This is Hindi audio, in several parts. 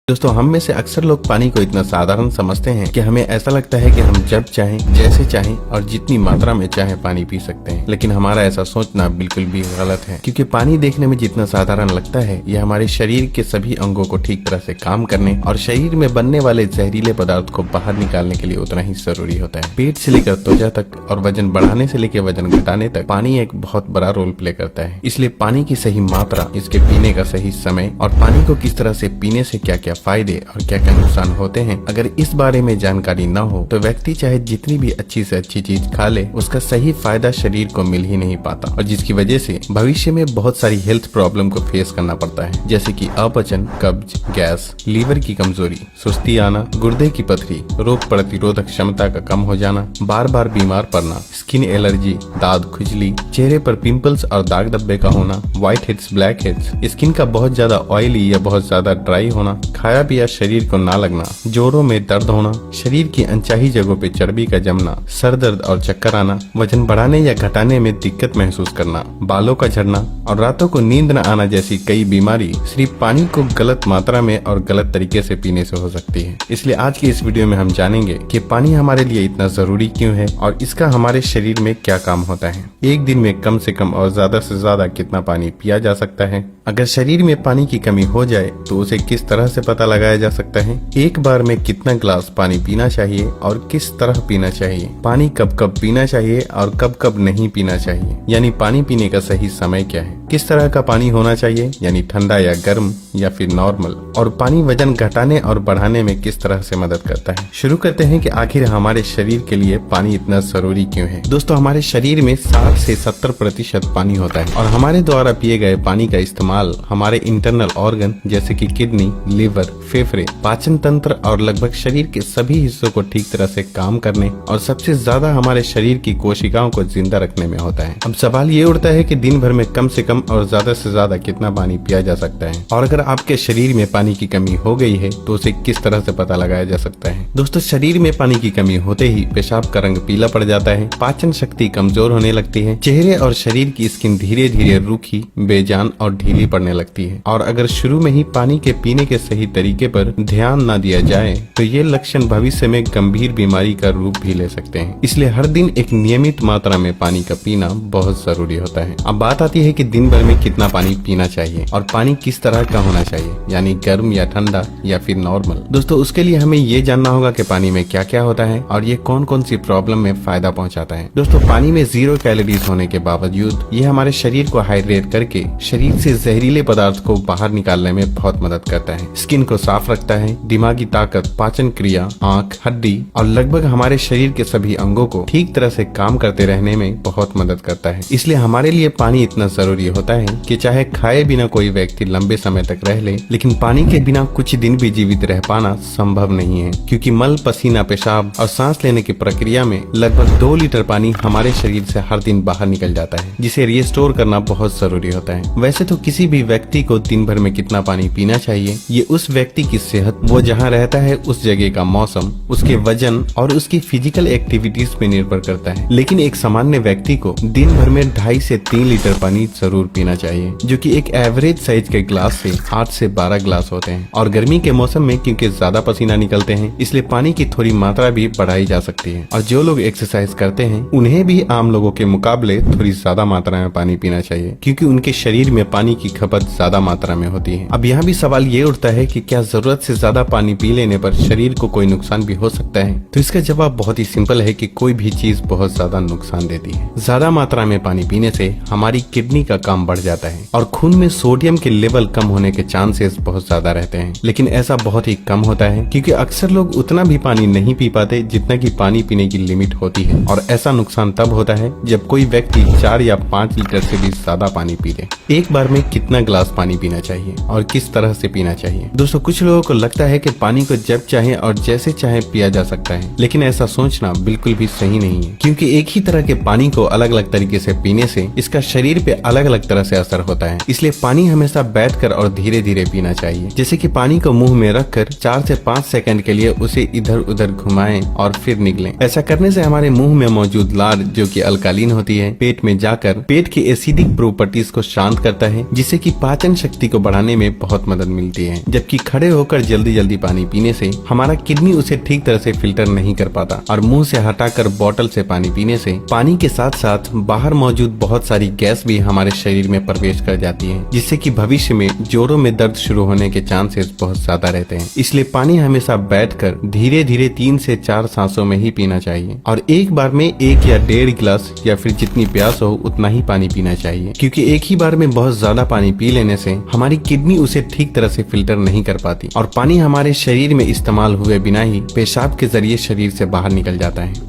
दोस्तों, हम में से अक्सर लोग पानी को इतना साधारण समझते हैं कि हमें ऐसा लगता है कि हम जब चाहें, जैसे चाहें और जितनी मात्रा में चाहें पानी पी सकते हैं। लेकिन हमारा ऐसा सोचना बिल्कुल भी गलत है, क्योंकि पानी देखने में जितना साधारण लगता है, यह हमारे शरीर के सभी अंगों को ठीक तरह से काम करने और शरीर में बनने वाले जहरीले पदार्थ को बाहर निकालने के लिए उतना ही जरूरी होता है। पेट से लेकर त्वचा तक और वजन बढ़ाने से लेकर वजन घटाने तक पानी एक बहुत बड़ा रोल प्ले करता है। इसलिए पानी की सही मात्रा, इसके पीने का सही समय और पानी को किस तरह से पीने से क्या क्या फायदे और क्या क्या नुकसान होते हैं, अगर इस बारे में जानकारी न हो तो व्यक्ति चाहे जितनी भी अच्छी से अच्छी चीज खा ले, उसका सही फायदा शरीर को मिल ही नहीं पाता, और जिसकी वजह से भविष्य में बहुत सारी हेल्थ प्रॉब्लम को फेस करना पड़ता है, जैसे कि अपचन, कब्ज, गैस, लीवर की कमजोरी, सुस्ती आना, गुर्दे की पथरी, रोग प्रतिरोधक क्षमता का कम हो जाना, बार बार बीमार पड़ना, स्किन एलर्जी, दाद, खुजली, चेहरे पर पिंपल्स और दाग धब्बे का होना, white heads, black heads, skin का बहुत ज्यादा ऑयली या बहुत ज्यादा ड्राई होना, खाया पिया शरीर को ना लगना, जोड़ों में दर्द होना, शरीर की अनचाही जगहों पे चर्बी का जमना, सर दर्द और चक्कर आना, वजन बढ़ाने या घटाने में दिक्कत महसूस करना, बालों का झड़ना और रातों को नींद न आना जैसी कई बीमारी सिर्फ पानी को गलत मात्रा में और गलत तरीके से पीने से हो सकती है। इसलिए आज की इस वीडियो में हम जानेंगे कि पानी हमारे लिए इतना जरूरी क्यों है और इसका हमारे शरीर में क्या काम होता है। एक दिन में कम से कम और ज्यादा से ज्यादा कितना पानी पिया जा सकता है, अगर शरीर में पानी की कमी हो जाए तो उसे किस तरह से पता लगाया जा सकता है, एक बार में कितना ग्लास पानी पीना चाहिए और किस तरह पीना चाहिए, पानी कब कब पीना चाहिए और कब कब नहीं पीना चाहिए, यानी पानी पीने का सही समय क्या है, किस तरह का पानी होना चाहिए, यानी ठंडा या गर्म या फिर नॉर्मल, और पानी वजन घटाने और बढ़ाने में किस तरह से मदद करता है। शुरू करते हैं कि आखिर हमारे शरीर के लिए पानी इतना जरूरी क्यों है। दोस्तों, हमारे शरीर में 60 से 70% पानी होता है और हमारे द्वारा पिए गए पानी का इस्तेमाल हमारे इंटरनल ऑर्गन जैसे कि किडनी, लिवर, फेफड़े, पाचन तंत्र और लगभग शरीर के सभी हिस्सों को ठीक तरह से काम करने और सबसे ज्यादा हमारे शरीर की कोशिकाओं को जिंदा रखने में होता है। अब सवाल ये उठता है कि दिन भर में कम से कम और ज्यादा से ज्यादा कितना पानी पिया जा सकता है, और अगर आपके शरीर में पानी की कमी हो गई है तो उसे किस तरह से पता लगाया जा सकता है। दोस्तों, शरीर में पानी की कमी होते ही पेशाब का रंग पीला पड़ जाता है, पाचन शक्ति कमजोर होने लगती है, चेहरे और शरीर की स्किन धीरे धीरे रूखी, बेजान और ढीली पड़ने लगती है, और अगर शुरू में ही पानी के पीने के सही तरीके पर ध्यान न दिया जाए तो ये लक्षण भविष्य में गंभीर बीमारी का रूप भी ले सकते हैं। इसलिए हर दिन एक नियमित मात्रा में पानी का पीना बहुत जरूरी होता है। अब बात आती है कि दिन भर में कितना पानी पीना चाहिए और पानी किस तरह का होना चाहिए, यानी गर्म या ठंडा या फिर नॉर्मल। दोस्तों, उसके लिए हमें ये जानना होगा कि पानी में क्या क्या होता है और ये कौन कौन सी प्रॉब्लम में फायदा पहुंचाता है। दोस्तों, पानी में 0 कैलोरीज होने के बावजूद ये हमारे शरीर को हाइड्रेट करके शरीर से जहरीले पदार्थ को बाहर निकालने में बहुत मदद करता है, स्किन को साफ रखता है, दिमागी ताकत, पाचन क्रिया, आंख, हड्डी और लगभग हमारे शरीर के सभी अंगों को ठीक तरह से काम करते रहने में बहुत मदद करता है। इसलिए हमारे लिए पानी इतना जरूरी होता है कि चाहे खाए बिना कोई व्यक्ति लंबे समय तक रह ले, लेकिन पानी के बिना कुछ दिन भी जीवित रह पाना संभव नहीं है, क्योंकि मल, पसीना, पेशाब और सांस लेने की प्रक्रिया में लगभग 2 लीटर पानी हमारे शरीर से हर दिन बाहर निकल जाता है, जिसे रिस्टोर करना बहुत जरूरी होता है। वैसे तो किसी भी व्यक्ति को दिन भर में कितना पानी पीना चाहिए ये उस व्यक्ति की सेहत, वो जहाँ रहता है उस जगह का मौसम, उसके वजन और उसकी फिजिकल एक्टिविटीज पे निर्भर करता है। लेकिन एक सामान्य व्यक्ति को दिन भर में 2.5 से 3 लीटर पानी जरूर पीना चाहिए, जो कि एक एवरेज साइज के ग्लास से 8 से 12 ग्लास होते हैं। और गर्मी के मौसम में क्योंकि ज्यादा पसीना निकलते हैं, इसलिए पानी की थोड़ी मात्रा भी बढ़ाई जा सकती है। और जो लोग एक्सरसाइज करते हैं उन्हें भी आम लोगों के मुकाबले थोड़ी ज्यादा मात्रा में पानी पीना चाहिए, क्योंकि उनके शरीर में पानी की खपत ज्यादा मात्रा में होती है। अब यहाँ भी सवाल ये उठता है कि क्या जरूरत से ज्यादा पानी पी लेने पर शरीर को कोई नुकसान भी हो सकता है। तो इसका जवाब बहुत ही सिंपल है कि कोई भी चीज बहुत ज्यादा नुकसान देती है। ज्यादा मात्रा में पानी पीने से हमारी किडनी का काम बढ़ जाता है और खून में सोडियम के लेवल कम होने के चांसेस बहुत ज्यादा रहते हैं। लेकिन ऐसा बहुत ही कम होता है, क्योंकि अक्सर लोग उतना भी पानी नहीं पी पाते जितना कि पानी पीने की लिमिट होती है, और ऐसा नुकसान तब होता है जब कोई व्यक्ति 4 या 5 लीटर से भी ज्यादा पानी पी ले। एक बार में कितना ग्लास पानी पीना चाहिए और किस तरह से पीना चाहिए। दोस्तों, कुछ लोगों को लगता है कि पानी को जब चाहे और जैसे चाहे पिया जा सकता है, लेकिन ऐसा सोचना बिल्कुल भी सही नहीं है, क्योंकि एक ही तरह के पानी को अलग अलग तरीके से पीने से इसका शरीर पे अलग अलग अलग तरह से असर होता है। इसलिए पानी हमेशा बैठकर और धीरे धीरे पीना चाहिए। जैसे कि पानी को मुंह में रखकर 4 से 5 सेकंड के लिए उसे इधर उधर घुमाएं और फिर निगलें। ऐसा करने से हमारे मुंह में मौजूद लार, जो कि अल्कालीन होती है, पेट में जाकर पेट की एसिडिक प्रॉपर्टीज को शांत करता है, जिससे कि पाचन शक्ति को बढ़ाने में बहुत मदद मिलती है। जबकि खड़े होकर जल्दी जल्दी पानी पीने से हमारा किडनी उसे ठीक तरह से फिल्टर नहीं कर पाता और मुंह से हटाकर बोतल से पानी पीने से पानी के साथ साथ बाहर मौजूद बहुत सारी गैस भी हमारे शरीर में प्रवेश कर जाती है, जिससे कि भविष्य में जोड़ों में दर्द शुरू होने के चांसेस बहुत ज्यादा रहते हैं। इसलिए पानी हमेशा बैठकर धीरे धीरे 3 से 4 सांसों में ही पीना चाहिए और एक बार में 1 या 1.5 गिलास या फिर जितनी प्यास हो उतना ही पानी पीना चाहिए, क्योंकि एक ही बार में बहुत ज्यादा पानी पी लेने से हमारी किडनी उसे ठीक तरह से फिल्टर नहीं कर पाती और पानी हमारे शरीर में इस्तेमाल हुए बिना ही पेशाब के जरिए शरीर से बाहर निकल जाता है।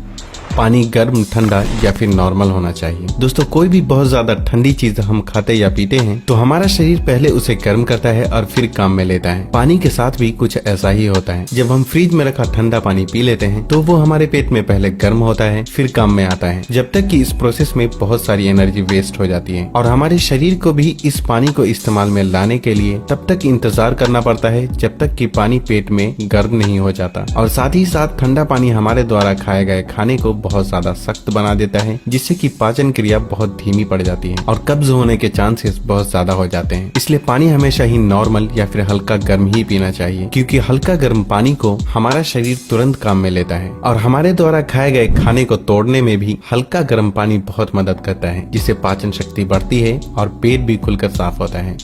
पानी गर्म, ठंडा या फिर नॉर्मल होना चाहिए। दोस्तों, कोई भी बहुत ज्यादा ठंडी चीज हम खाते या पीते हैं तो हमारा शरीर पहले उसे गर्म करता है और फिर काम में लेता है। पानी के साथ भी कुछ ऐसा ही होता है। जब हम फ्रिज में रखा ठंडा पानी पी लेते हैं तो वो हमारे पेट में पहले गर्म होता है, फिर काम में आता है, जब तक कि इस प्रोसेस में बहुत सारी एनर्जी वेस्ट हो जाती है और हमारे शरीर को भी इस पानी को इस्तेमाल में लाने के लिए तब तक इंतजार करना पड़ता है जब तक कि पानी पेट में गर्म नहीं हो जाता। और साथ ही साथ ठंडा पानी हमारे द्वारा खाए गए खाने को बहुत ज्यादा सख्त बना देता है, जिससे कि पाचन क्रिया बहुत धीमी पड़ जाती है और कब्ज होने के चांसेस बहुत ज्यादा हो जाते हैं। इसलिए पानी हमेशा ही नॉर्मल या फिर हल्का गर्म ही पीना चाहिए, क्योंकि हल्का गर्म पानी को हमारा शरीर तुरंत काम में लेता है और हमारे द्वारा खाए गए खाने को तोड़ने में भी हल्का गर्म पानी बहुत मदद करता है, जिससे पाचन शक्ति बढ़ती है और पेट भी खुलकर साफ होता है।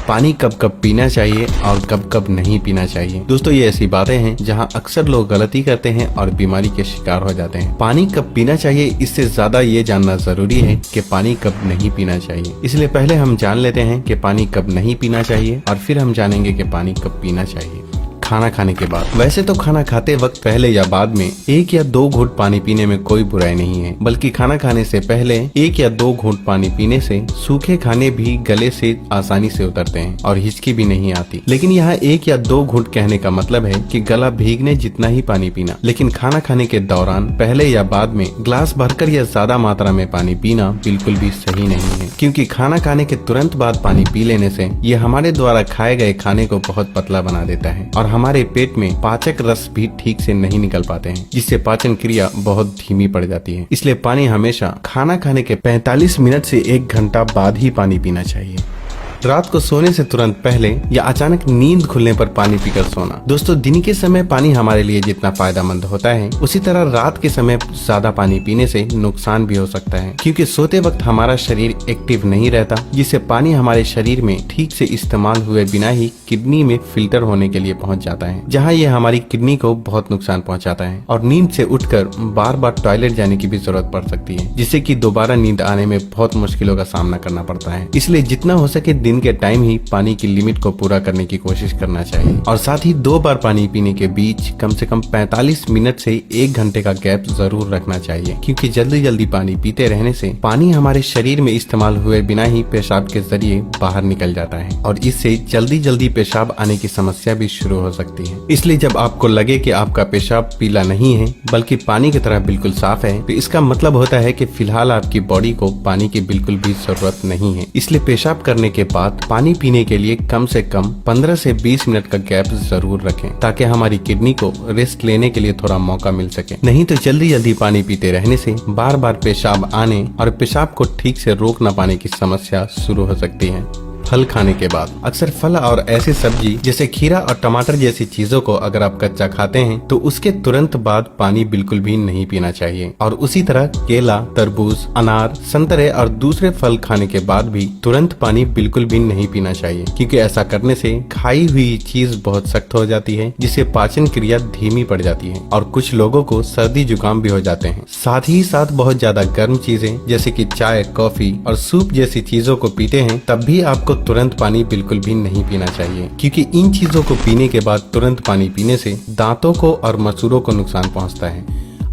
पानी कब कब पीना चाहिए और कब कब नहीं पीना चाहिए। दोस्तों, ये ऐसी बातें हैं जहां अक्सर लोग गलती करते हैं और बीमारी के शिकार हो जाते हैं। पानी कब पीना चाहिए, इससे ज्यादा ये जानना जरूरी है कि पानी कब नहीं पीना चाहिए। इसलिए पहले हम जान लेते हैं कि पानी कब नहीं पीना चाहिए और फिर हम जानेंगे कि पानी कब पीना चाहिए। खाना खाने के बाद। वैसे तो खाना खाते वक्त पहले या बाद में 1 या 2 घूंट पानी पीने में कोई बुराई नहीं है, बल्कि खाना खाने से पहले 1 या 2 घूंट पानी पीने से सूखे खाने भी गले से आसानी से उतरते हैं और हिचकी भी नहीं आती। लेकिन यहाँ 1 या 2 घूंट कहने का मतलब है कि गला भीगने जितना ही पानी पीना। लेकिन खाना खाने के दौरान पहले या बाद में ग्लास भरकर या ज्यादा मात्रा में पानी पीना बिल्कुल भी सही नहीं है, क्योंकि खाना खाने के तुरंत बाद पानी पी लेने से ये हमारे द्वारा खाए गए खाने को बहुत पतला बना देता है और हमारे पेट में पाचक रस भी ठीक से नहीं निकल पाते हैं, जिससे पाचन क्रिया बहुत धीमी पड़ जाती है। इसलिए पानी हमेशा खाना खाने के 45 मिनट से 1 घंटा बाद ही पानी पीना चाहिए। रात को सोने से तुरंत पहले या अचानक नींद खुलने पर पानी पीकर सोना। दोस्तों, दिन के समय पानी हमारे लिए जितना फायदेमंद होता है, उसी तरह रात के समय ज्यादा पानी पीने से नुकसान भी हो सकता है, क्योंकि सोते वक्त हमारा शरीर एक्टिव नहीं रहता, जिससे पानी हमारे शरीर में ठीक से इस्तेमाल हुए बिना ही किडनी में फिल्टर होने के लिए पहुंच जाता है, जहां ये हमारी किडनी को बहुत नुकसान पहुंचाता है और नींद से उठकर बार बार टॉयलेट जाने की भी जरूरत पड़ सकती है, जिससे कि दोबारा नींद आने में बहुत मुश्किलों का सामना करना पड़ता है। इसलिए जितना हो सके दिन के टाइम ही पानी की लिमिट को पूरा करने की कोशिश करना चाहिए और साथ ही 2 बार पानी पीने के बीच कम से कम 45 मिनट से 1 घंटे का गैप जरूर रखना चाहिए, क्योंकि जल्दी जल्दी पानी पीते रहने से पानी हमारे शरीर में इस्तेमाल हुए बिना ही पेशाब के जरिए बाहर निकल जाता है और इससे जल्दी जल्दी पेशाब आने की समस्या भी शुरू हो सकती है। इसलिए जब आपको लगे कि आपका पेशाब पीला नहीं है बल्कि पानी की तरह बिल्कुल साफ है, तो इसका मतलब होता है कि फिलहाल आपकी बॉडी को पानी की बिल्कुल भी जरूरत नहीं है। इसलिए पेशाब करने के बाद पानी पीने के लिए कम से कम 15 से 20 मिनट का गैप जरूर रखें, ताकि हमारी किडनी को रेस्ट लेने के लिए थोड़ा मौका मिल सके। नहीं तो जल्दी जल्दी पानी पीते रहने से बार बार पेशाब आने और पेशाब को ठीक से रोक न पाने की समस्या शुरू हो सकती है। फल खाने के बाद। अक्सर फल और ऐसी सब्जी जैसे खीरा और टमाटर जैसी चीजों को अगर आप कच्चा खाते हैं तो उसके तुरंत बाद पानी बिल्कुल भी नहीं पीना चाहिए, और उसी तरह केला, तरबूज, अनार, संतरे और दूसरे फल खाने के बाद भी तुरंत पानी बिल्कुल भी नहीं पीना चाहिए, क्योंकि ऐसा करने से खाई हुई चीज बहुत सख्त हो जाती है, जिससे पाचन क्रिया धीमी पड़ जाती है और कुछ लोगों को सर्दी जुकाम भी हो जाते हैं। साथ ही साथ बहुत ज्यादा गर्म चीजें जैसे कि चाय, कॉफी और सूप जैसी चीजों को पीते हैं तब भी आपको तुरंत पानी बिल्कुल भी नहीं पीना चाहिए, क्योंकि इन चीजों को पीने के बाद तुरंत पानी पीने से दांतों को और मसूड़ों को नुकसान पहुंचता है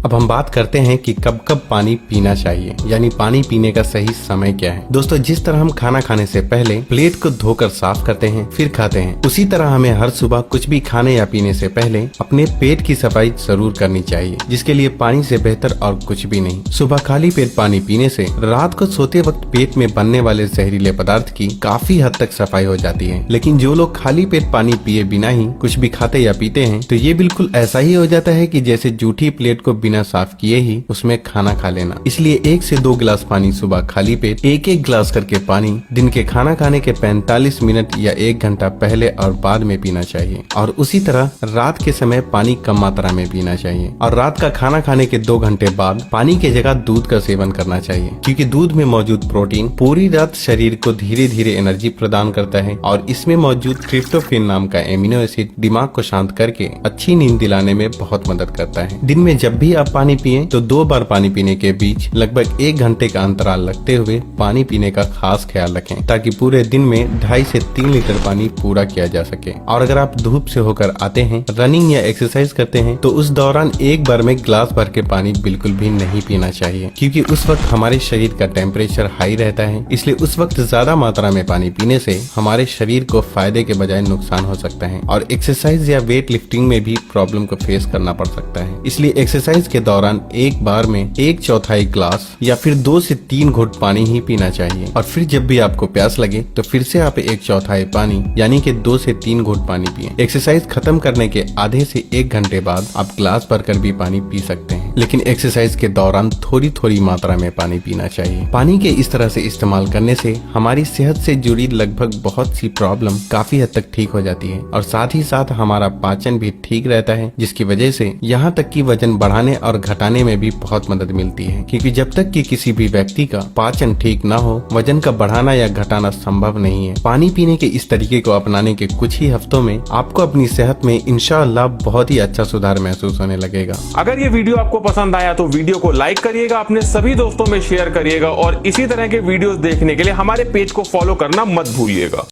अब हम बात करते हैं कि कब कब पानी पीना चाहिए, यानी पानी पीने का सही समय क्या है। दोस्तों, जिस तरह हम खाना खाने से पहले प्लेट को धोकर साफ करते हैं फिर खाते हैं, उसी तरह हमें हर सुबह कुछ भी खाने या पीने से पहले अपने पेट की सफाई जरूर करनी चाहिए, जिसके लिए पानी से बेहतर और कुछ भी नहीं। सुबह खाली पेट पानी पीने से रात को सोते वक्त पेट में बनने वाले जहरीले पदार्थ की काफी हद तक सफाई हो जाती है। लेकिन जो लोग खाली पेट पानी पिए बिना ही कुछ भी खाते या पीते हैं, तो ये बिल्कुल ऐसा ही हो जाता है कि जैसे जूठी प्लेट को बिना साफ किए ही उसमें खाना खा लेना। इसलिए 1 से 2 गिलास पानी सुबह खाली पेट, 1-1 गिलास करके पानी दिन के खाना खाने के 45 मिनट या 1 घंटा पहले और बाद में पीना चाहिए। और उसी तरह रात के समय पानी कम मात्रा में पीना चाहिए और रात का खाना खाने के 2 घंटे बाद पानी की जगह दूध का सेवन करना चाहिए, क्योंकि दूध में मौजूद प्रोटीन पूरी रात शरीर को धीरे धीरे एनर्जी प्रदान करता है और इसमें मौजूद ट्रिप्टोफैन नाम का एमिनो एसिड दिमाग को शांत करके अच्छी नींद दिलाने में बहुत मदद करता है। दिन में जब भी आप पानी पिएं तो 2 बार पानी पीने के बीच लगभग 1 घंटे का अंतराल रखते हुए पानी पीने का खास ख्याल रखें, ताकि पूरे दिन में 2.5 से 3 लीटर पानी पूरा किया जा सके। और अगर आप धूप से होकर आते हैं, रनिंग या एक्सरसाइज करते हैं, तो उस दौरान एक बार में गिलास भर के पानी बिल्कुल भी नहीं पीना चाहिए, क्योंकि उस वक्त हमारे शरीर का टेम्परेचर हाई रहता है। इसलिए उस वक्त ज्यादा मात्रा में पानी पीने से हमारे शरीर को फायदे के बजाय नुकसान हो सकता है और एक्सरसाइज या वेट लिफ्टिंग में भी प्रॉब्लम को फेस करना पड़ सकता है। इसलिए एक्सरसाइज के दौरान एक बार में 1/4 गिलास या फिर 2 से 3 घुट पानी ही पीना चाहिए। और फिर जब भी आपको प्यास लगे तो फिर से आप 1/4 पानी यानी कि 2 से 3 घुट पानी पिए। एक्सरसाइज खत्म करने के आधे से 1 घंटे बाद आप गिलास भरकर भी पानी पी सकते हैं, लेकिन एक्सरसाइज के दौरान थोड़ी थोड़ी मात्रा में पानी पीना चाहिए। पानी के इस तरह से इस्तेमाल करने से हमारी सेहत से जुड़ी लगभग बहुत सी प्रॉब्लम काफी हद तक ठीक हो जाती है और साथ ही साथ हमारा पाचन भी ठीक रहता है, जिसकी वजह से यहाँ तक कि वजन बढ़ाने और घटाने में भी बहुत मदद मिलती है। क्योंकि जब तक कि किसी भी व्यक्ति का पाचन ठीक ना हो, वजन का बढ़ाना या घटाना संभव नहीं है। पानी पीने के इस तरीके को अपनाने के कुछ ही हफ्तों में आपको अपनी सेहत में इंशाअल्लाह बहुत ही अच्छा सुधार महसूस होने लगेगा। अगर ये वीडियो आपको पसंद आया तो वीडियो को लाइक करिएगा, अपने सभी दोस्तों में शेयर करिएगा और इसी तरह के वीडियोस देखने के लिए हमारे पेज को फॉलो करना मत भूलिएगा।